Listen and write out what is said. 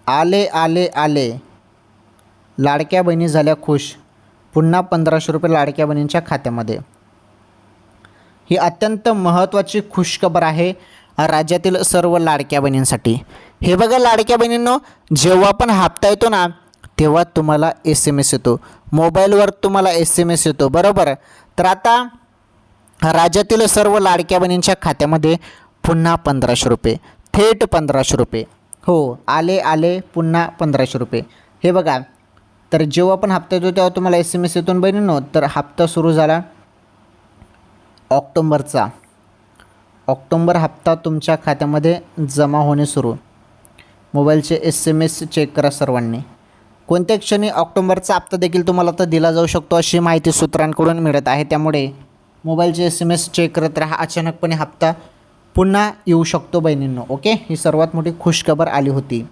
आले आले आले, लाडक्या बहिणी झाल्या खुश, पुन्हा 1500 रुपये लाडक्या बहिणींच्या खात्यामध्ये. ही अत्यंत महत्त्वाची खुशखबर आहे राज्यातील सर्व लाडक्या बहिणींसाठी. हे बघा लाडक्या बहिणींनो, जेव्हा पण हप्ता येतो ना तेव्हा तुम्हाला SMS येतो, मोबाईलवर तुम्हाला SMS येतो, बरोबर. तर आता राज्यातील सर्व लाडक्या बहिणींच्या खात्यामध्ये पुन्हा 1500 रुपये, थेट 1500 रुपये. हो, आले आले पुन्हा 1500 रुपये. हे बघा, तर जेव्हा पण हप्ता येतो तेव्हा तुम्हाला SMS येतो बहिणींनो. तर हप्ता सुरू झाला ऑक्टोंबरचा. ऑक्टोंबर हप्ता तुमच्या खात्यामध्ये जमा होणे सुरू. मोबाईलचे SMS चेक करा सर्वांनी. कोणत्या क्षणी ऑक्टोंबरचा हप्ता देखील तुम्हाला तर दिला जाऊ शकतो अशी माहिती सूत्रांकडून मिळत आहे. त्यामुळे मोबाईलचे SMS चेक करत राहा. अचानकपणे हप्ता पुन्हा येऊ शकतो बहिणींनो. ओके, ही सर्वात मोठी खुशखबर आली होती.